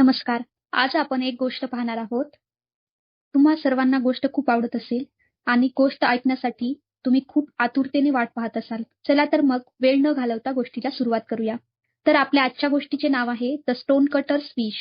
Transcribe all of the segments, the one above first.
नमस्कार. आज आपण एक गोष्ट पाहणार आहोत. तुम्हा सर्वांना गोष्ट खूप आवडत असेल आणि गोष्ट ऐकण्यासाठी तुम्ही खूप आतुरतेने वाट पाहत असाल. चला तर मग वेळ न घालवता गोष्टीला सुरुवात करूया. तर आपल्या आजच्या गोष्टीचे नाव आहे द स्टोन कटर्स विश.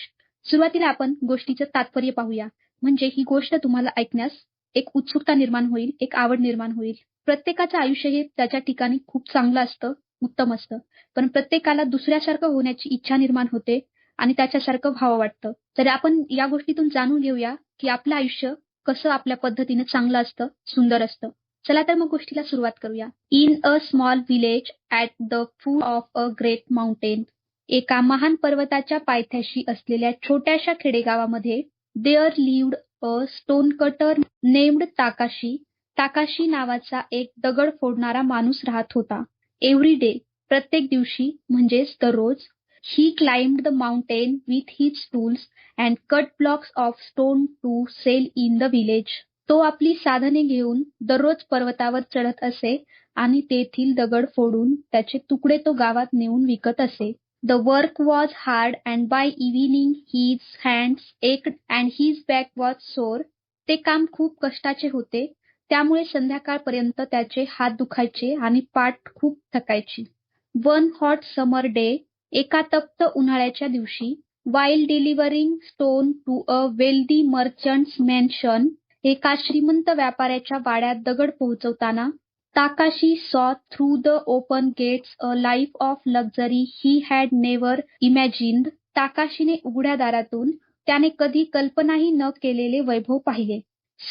सुरुवातीला आपण गोष्टीचं तात्पर्य पाहूया. म्हणजे ही गोष्ट तुम्हाला ऐकण्यास एक उत्सुकता निर्माण होईल, एक आवड निर्माण होईल. प्रत्येकाचं आयुष्य हे त्याच्या ठिकाणी खूप चांगलं असतं, उत्तम असतं. पण प्रत्येकाला दुसऱ्यासारखं होण्याची इच्छा निर्माण होते आणि त्याच्यासारखं व्हावं वाटतं. तर आपण या गोष्टीतून जाणून घेऊया, की आपलं आयुष्य कसं आपल्या पद्धतीने चांगलं असतं, सुंदर असतं. चला तर मग गोष्टीला सुरुवात करूया. In a small village at the foot of a great mountain. एका महान पर्वताच्या पायथ्याशी असलेल्या छोट्याशा खेडेगावामध्ये there lived a stone cutter named Takashi. Takashi नावाचा एक दगड फोडणारा माणूस राहत होता. एव्हरी डे, प्रत्येक दिवशी म्हणजेच दररोज, he climbed the mountain with his tools and cut blocks of stone to sell in the village. तो आपली साधने घेऊन दररोज पर्वतावर चढत असे आणि तेथील दगड फोडून त्याचे तुकडे तो गावात नेऊन विकत असे. The work was hard and by evening his hands ached and his back was sore. ते काम खूप कष्टाचे होते, त्यामुळे संध्याकाळपर्यंत त्याचे हात दुखायचे आणि पाठ खूप थकायची. One hot summer day, एका तप्त उन्हाळ्याच्या दिवशी, while delivering stone to a wealthy merchant's mansion, एका श्रीमंत व्यापाऱ्याच्या वाड्यात दगड पोहोचवताना, Takashi saw through the open gates a life of luxury he had never imagined. ताकाशीने उघड्या दारातून त्याने कधी कल्पनाही न केलेले वैभव पाहिले.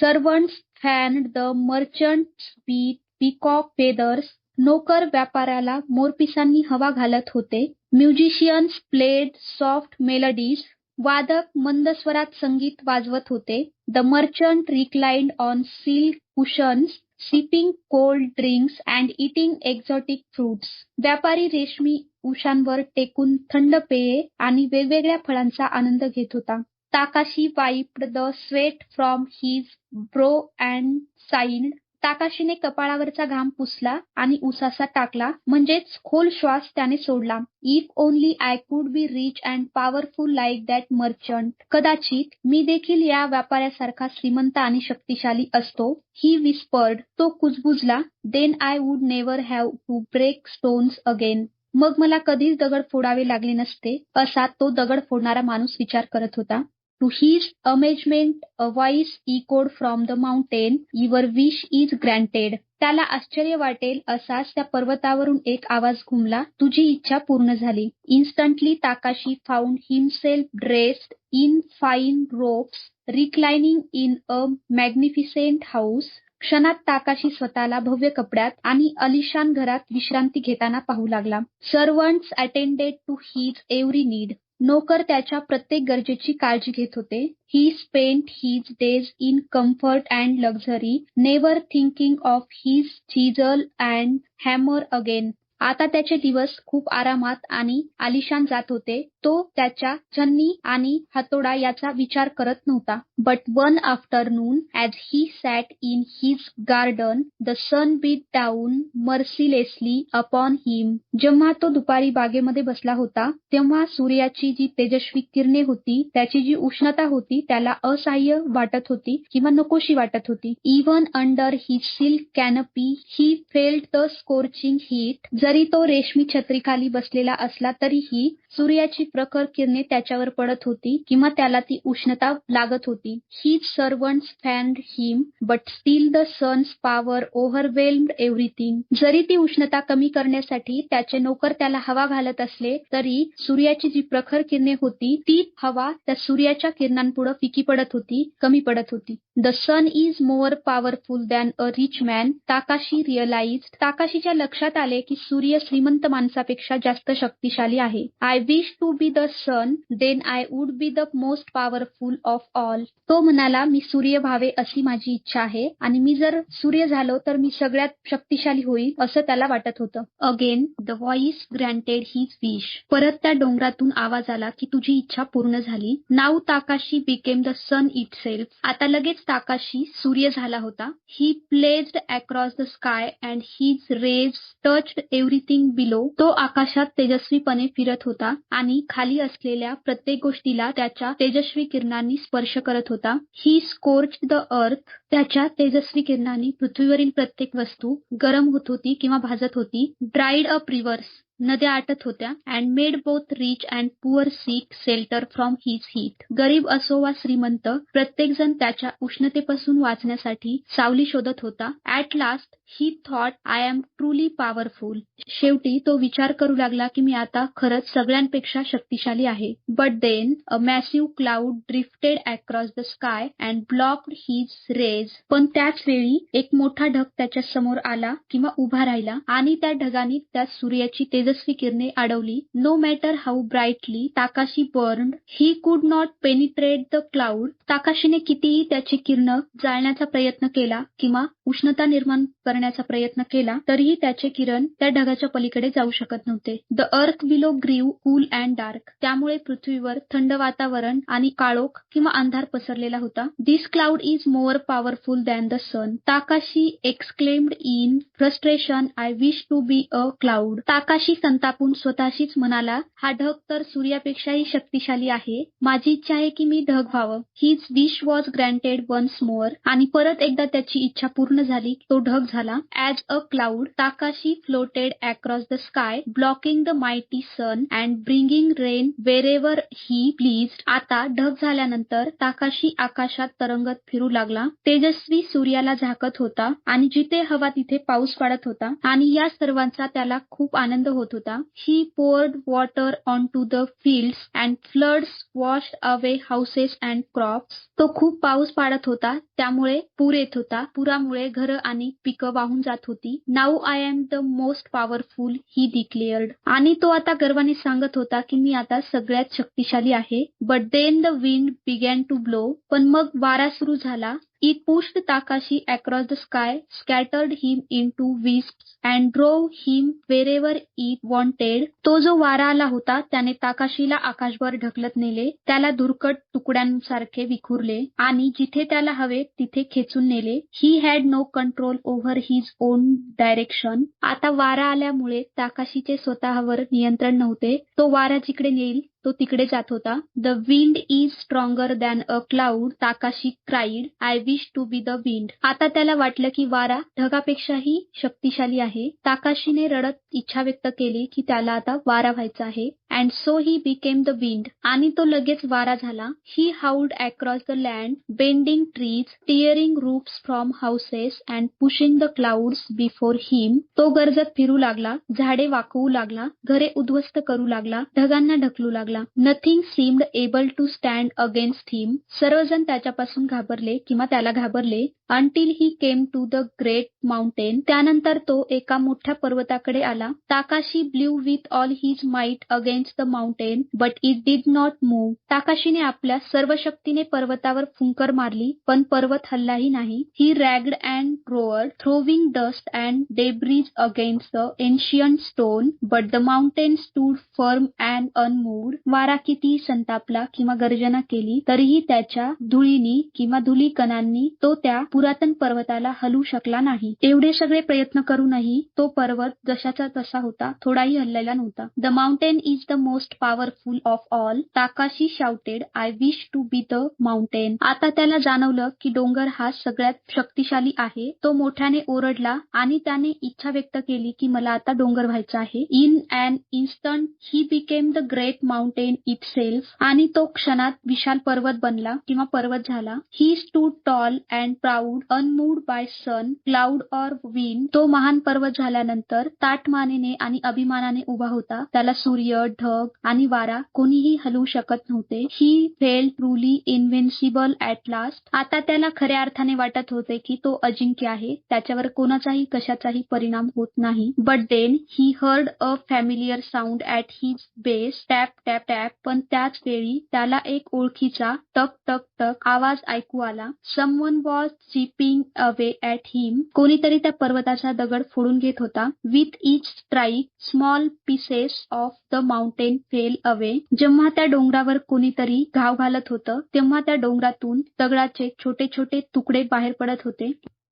Servants fanned the merchants with peacock feathers. नोकर व्यापाऱ्याला मोरपिसांनी हवा घालत होते. Musicians played soft melodies. वादक मंद स्वरात संगीत वाजवत होते. The merchant reclined on silk cushions, sipping cold drinks and eating exotic fruits. व्यापारी रेशमी उशांवर टेकून थंड पेये आणि वेगवेगळ्या फळांचा आनंद घेत होता. Takashi wiped the sweat from his brow and side. ताकाशीने कपाळावरचा घाम पुसला आणि उसासा टाकला, म्हणजेच खोल श्वास त्याने सोडला. If only I could be rich and powerful like that merchant. कदाचित मी देखील या व्यापाऱ्यासारखा श्रीमंत आणि शक्तिशाली असतो. He whispered. तो कुजबुजला. Then I would never have to break stones again. मग मला कधीच दगड फोडावे लागले नसते, असा तो दगड फोडणारा माणूस विचार करत होता. To his amazement, a voice echoed from the mountain, "Your wish is granted." त्याला आश्चर्य वाटेल असाच त्या पर्वतावरून एक आवाज घुमला, तुझी इच्छा पूर्ण झाली. Instantly Takashi found himself dressed in fine robes, reclining in a magnificent house. क्षणात ताकाशी स्वतःला भव्य कपड्यात आणि आलिशान घरात विश्रांती घेताना पाहू लागला. Servants attended to his every need. नोकर त्याच्या प्रत्येक गरजेची काळजी घेत होते. He spent his days in comfort and luxury, never thinking of his chisel and hammer again. आता त्याचे दिवस खूप आरामात आणि आलिशान जात होते. तो त्याच्या छन्नी आणि हातोडा याचा विचार करत नव्हता. But one afternoon, as he sat in his garden, the sun beat down mercilessly upon him. जेव्हा तो दुपारी बागेमध्ये बसला होता, तेव्हा सूर्याची जी तेजस्वी किरणे होती, त्याची जी उष्णता होती, त्याला असह्य वाटत होती किंवा नकोशी वाटत होती. Even under his silk canopy, he felt the scorching heat. जरी तो रेशमी छत्रीखाली बसलेला असला तरीही सूर्याची प्रखर किरणे त्याच्यावर पडत होती किंवा त्याला ती उष्णता लागत होती. His servants fanned him, but still the sun's power overwhelmed everything. जरी ती उष्णता कमी करण्यासाठी त्याचे नोकर त्याला हवा घालत असले तरी सूर्याची जी प्रखर किरणे होती ती हवा त्या सूर्याच्या किरणांपुढे फिकी पडत होती, कमी पडत होती. The sun is more powerful than a rich man, Takashi realized. ताकाशीच्या लक्षात आले की सूर्य श्रीमंत माणसापेक्षा जास्त शक्तिशाली आहे. I wish to be the sun, then I would be the most powerful of all. तो म्हणाला, मी सूर्य व्हावे अशी माझी इच्छा आहे आणि मी जर सूर्य झालो तर मी सगळ्यात शक्तिशाली होईल असं त्याला वाटत होतं. Again the voice granted his wish. परत त्या डोंगरातून आवाज आला की तुझी इच्छा पूर्ण झाली. Now Takashi became the sun itself. आता लगेच ताकाशी सूर्य झाला होता. He blazed across the sky and his rays touched everything below. तो आकाशात तेजस्वीपणे फिरत होता होता आणि खाली असलेल्या प्रत्येक गोष्टीला त्याच्या तेजस्वी किरणांनी स्पर्श करत होता. ही स्कोर्च्ड द अर्थ. त्याच्या तेजस्वी किरणांनी पृथ्वीवरील प्रत्येक वस्तू गरम होत होती किंवा भाजत होती. Dried up reverse. नद्या आटत होत्या. And made both rich and poor sick shelter from his heat. गरीब असो वा श्रीमंत, प्रत्येक जण त्याच्या उष्णतेपासून वाचण्यासाठी सावली शोधत होता. At last he thought I am truly powerful. शेवटी तो विचार करू लागला की मी आता खरंच सगळ्यांपेक्षा शक्तिशाली आहे. But then a massive cloud drifted across the sky and blocked his rays. पण त्याच वेळी एक मोठा ढग त्याच्या समोर आला किंवा उभा राहिला आणि त्या ढगाने त्या सूर्याची तेजस्वी किरणे अडवली. No matter how brightly Takashi burned, he could not penetrate the cloud. ताकाशीने कितीही त्याची किरण जाळण्याचा प्रयत्न केला किंवा उष्णता निर्माण करण्याचा प्रयत्न केला तरीही त्याचे किरण त्या ढगाच्या पलीकडे जाऊ शकत नव्हते. द अर्थ बिलो ग्रीव कूल अँड डार्क. त्यामुळे पृथ्वीवर थंड वातावरण आणि काळोख किंवा अंधार पसरलेला होता. This cloud is more powerful than the sun. Takashi exclaimed in frustration, I wish to be a cloud. ताकाशी संतापून स्वतःशीच म्हणाला, हा ढग तर सूर्यापेक्षाही शक्तिशाली आहे. माझी इच्छा आहे की मी ढग व्हावं. His wish was granted once more. आणि परत एकदा त्याची इच्छा पूर्ण झाली. तो ढग झाला. As a cloud Takashi floated across the sky, blocking the mighty sun and bringing rain wherever he pleased. आता ढग झाल्यानंतर ताकाशी आकाशात तरंगत फिरू लागला. तेजस्वी सूर्याला झाकत होता आणि जिथे हवा तिथे पाऊस पडत होता आणि या सर्वांचा त्याला खूप आनंद होत होता. He poured water on to the fields and floods washed away houses and crops. तो खूप पाऊस पाडत होता, त्यामुळे पूर येत होता. पुरामुळे घरं आणि पिकं वाहून जात होती. Now I am the most powerful he declared. आणि तो आता गर्वाने सांगत होता की मी आता सगळ्यात शक्तिशाली आहे. But then the wind began to blow. पण मग वारा सुरू झाला. It pushed Takashi across the sky, scattered him into wisps and drove him wherever it wanted. तो जो वारा आला होता त्याने ताकाशीला आकाशभर ढकलत नेले, त्याला धुरकट तुकड्यांसारखे विखुरले आणि जिथे त्याला हवे तिथे खेचून नेले. He had no control over his own direction. आता वारा आल्यामुळे ताकाशीचे स्वतःवर नियंत्रण नव्हते. तो वारा जिकडे नेईल तो तिकडे जात होता. The wind is stronger than a cloud, Takashi cried, I wish to be the wind. आता त्याला वाटलं की वारा ढगापेक्षाही शक्तिशाली आहे. ताकाशीने रडत इच्छा व्यक्त केली की त्याला आता वारा व्हायचा आहे. And so he became the wind. आणि तो लगेच वारा झाला. He howled across the land, bending trees, tearing roofs from houses and pushing the clouds before him. तो गरजत फिरू लागला, झाडे वाकवू लागला, घरे उद्ध्वस्त करू लागला, ढगांना ढकलू लागला. Nothing seemed able to stand against him. सर्वजण त्याच्यापासून घाबरले किंवा त्याला घाबरले. Until he came to the great mountain. त्यानंतर तो एका मोठ्या पर्वताकडे आला. Takashi blew with all his might against the mountain but it did not move. ताकाशीने आपल्या सर्व शक्तीने पर्वतावर फुंकर मारली पण पर्वत हललाही नाही. He raged and roared, throwing dust and debris against the ancient stone but the mountain stood firm and unmoved. वारा कितीही संतापला किंवा गर्जना केली तरीही त्याच्या धुळीनी किंवा धुलीकणांनी तो त्या पुरातन पर्वताला हलवू शकला नाही. एवढे सगळे प्रयत्न करूनही तो पर्वत जशाचा तसा होता, थोडाही हललेला नव्हता. The mountain is the most powerful of all, Takashi shouted, I wish to be the mountain. आता त्याला जाणवलं की डोंगर हा सगळ्यात शक्तिशाली आहे. तो मोठ्याने ओरडला आणि त्याने इच्छा व्यक्त केली की मला आता डोंगर व्हायचा आहे. In an instant he became the great mountain itself. आणि तो क्षणात विशाल पर्वत बनला किंवा पर्वत झाला. He stood tall and proud, unmoved by sun, cloud or wind. तो महान पर्वत झाल्यानंतर ताठ मानेने आणि अभिमानाने उभा होता. त्याला सूर्य, ढग आणि वारा कोणीही हलवू शकत नव्हते. He felt truly इनविन्सिबल at last. आता त्याला खऱ्या अर्थाने वाटत होते की तो अजिंक्य आहे, त्याच्यावर कोणाचाही कशाचाही परिणाम होत नाही. But then he heard a familiar sound at his base, tap tap tap. पण त्याच वेळी त्याला एक ओळखीचा टक टक टक आवाज ऐकू आला. Someone was chipping away at him. कोणीतरी त्या पर्वताचा दगड फोडून घेत होता. With each strike small pieces of the mountain fell away. जेव्हा त्या डोंगरावर कोणीतरी घाव घालत होतं तेव्हा त्या डोंगरातून दगडाचे छोटे छोटे तुकडे बाहेर पडत होते.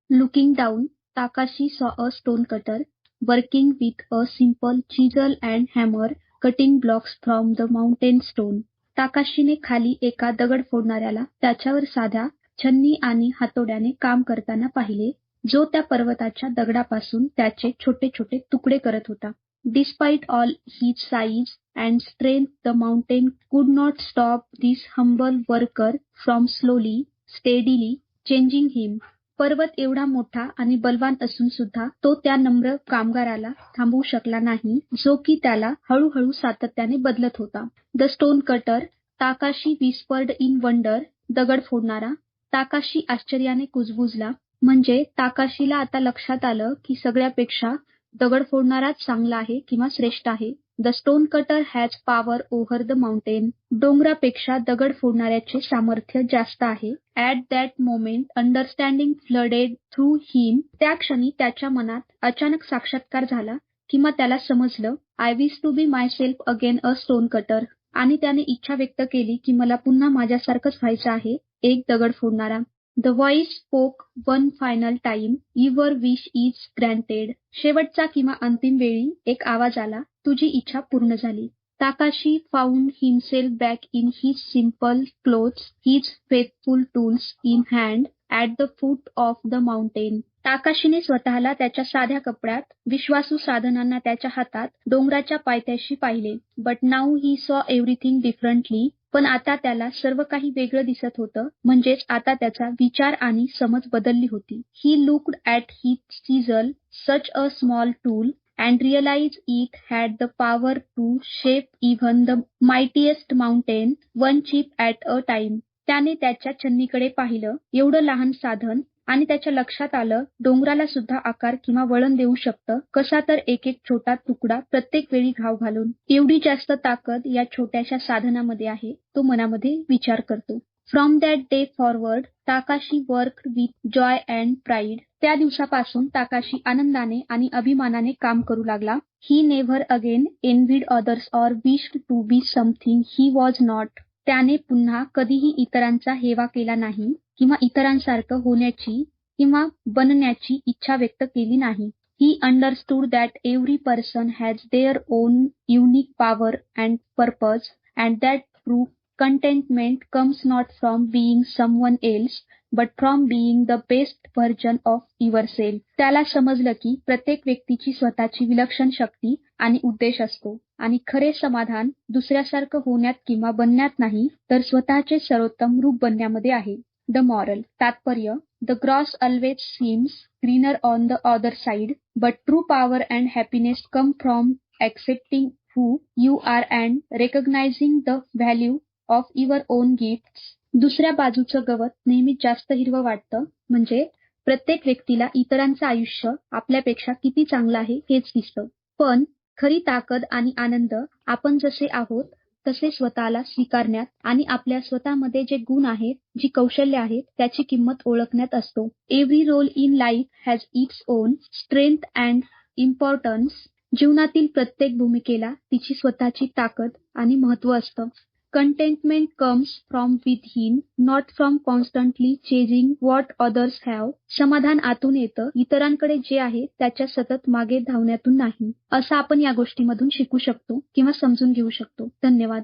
Looking down, Takashi saw a stone cutter working with a simple chisel and hammer cutting blocks from the mountain stone. ताकाशीने खाली एका दगड फोडणाऱ्याला त्याच्यावर साध्या छन्नी आणि हातोड्याने काम करताना पाहिले, जो त्या पर्वताच्या दगडापासून त्याचे छोटे छोटे तुकडे करत होता. Despite all his size and strength, the mountain could not stop this humble worker from slowly, steadily changing him. पर्वत एवढा मोठा आणि बलवान असून सुद्धा तो त्या नम्र कामगाराला थांबवू शकला नाही, जो की त्याला हळूहळू सातत्याने बदलत होता. The stone cutter, Takashi whispered in wonder. दगड फोडणारा. ताकाशी आश्चर्याने कुजबुजला. म्हणजे ताकाशीला आता लक्षात आलं की सगळ्यापेक्षा दगड फोडणाराच चांगला आहे किंवा श्रेष्ठ आहे. The stone cutter has power over the mountain. डोंगरापेक्षा दगड फोडणाऱ्याचे सामर्थ्य जास्त आहे. At that moment understanding flooded through him. त्या क्षणी त्याच्या मनात अचानक साक्षात्कार झाला किंवा त्याला समजलं, I wish to be myself again a stone cutter. आणि त्याने इच्छा व्यक्त केली की मला पुन्हा माझ्यासारखंच व्हायचं आहे, एक दगड फोडणारा. The voice spoke one final time, your wish is granted. शेवटचा किंवा अंतिम वेळी एक आवाज आला, तुझी इच्छा पूर्ण झाली. Takashi found himself back in his simple clothes, his faithful tools in hand, at the foot of the mountain. ताकाशीने स्वतःला त्याच्या साध्या कपड्यात, विश्वासू साधनांना त्याच्या हातात, डोंगराच्या पायथ्याशी पाहिले. But now he saw everything differently. पण आता त्याला सर्व काही वेगळं दिसत होतं, म्हणजेच आता त्याचा विचार आणि समज बदलली होती. He looked at his chisel, such a small tool, and realized it had the power to shape even the mightiest mountain, one chip at a time. त्याने त्याच्या छन्नीकडे पाहिलं, एवढं लहान साधन, आणि त्याच्या लक्षात आलं, डोंगराला सुद्धा आकार किंवा वळण देऊ शकतं, कसा तर एक एक छोटा तुकडा प्रत्येक वेळी घाव घालून. एवढी जास्त ताकद या छोट्याशा साधनामध्ये आहे, तो मनामध्ये विचार करतो. From that day forward Takashi worked with joy and pride. त्या दिवसापासून ताकाशी आनंदाने आणि अभिमानाने काम करू लागला. He never again envied others or wished to be something he was not. त्याने पुन्हा कधीही इतरांचा हेवा केला नाही किंवा इतरांसारखं होण्याची किंवा बनण्याची इच्छा व्यक्त केली नाही. He understood that every person has their own unique power and purpose, and that true contentment comes not from being someone else, but from being the best version of yourself. त्याला समजलं की प्रत्येक व्यक्तीची स्वतःची विलक्षण शक्ती आणि उद्देश असतो, आणि खरे समाधान दुसऱ्यासारखं होण्यात किंवा बनण्यात नाही, तर स्वतःचे सर्वोत्तम रूप बनण्यामध्ये आहे. The moral. तात्पर्य. The grass always seems greener on the other side, but true power and happiness come from accepting who you are and recognizing the value of your own gifts. दुसऱ्या बाजूचं गवत नेहमीच जास्त हिरवं वाटतं, म्हणजे प्रत्येक व्यक्तीला इतरांचं आयुष्य आपल्यापेक्षा किती चांगलं आहे हेच दिसतं. पण खरी ताकद आणि आनंद आपण जसे आहोत तसे स्वतःला स्वीकारण्यात आणि आपल्या स्वतःमध्ये जे गुण आहेत, जी कौशल्य आहेत, त्याची किंमत ओळखण्यात असतो. Every role in life has its own strength and importance. जीवनातील प्रत्येक भूमिकेला तिची स्वतःची ताकद आणि महत्त्व असतं. Contentment comes from within, not from constantly chasing what others have. समाधान आतून येतं, इतरांकडे जे आहे त्याच्या सतत मागे धावण्यातून नाही. असं आपण या गोष्टीमधून शिकू शकतो किंवा समजून घेऊ शकतो. धन्यवाद.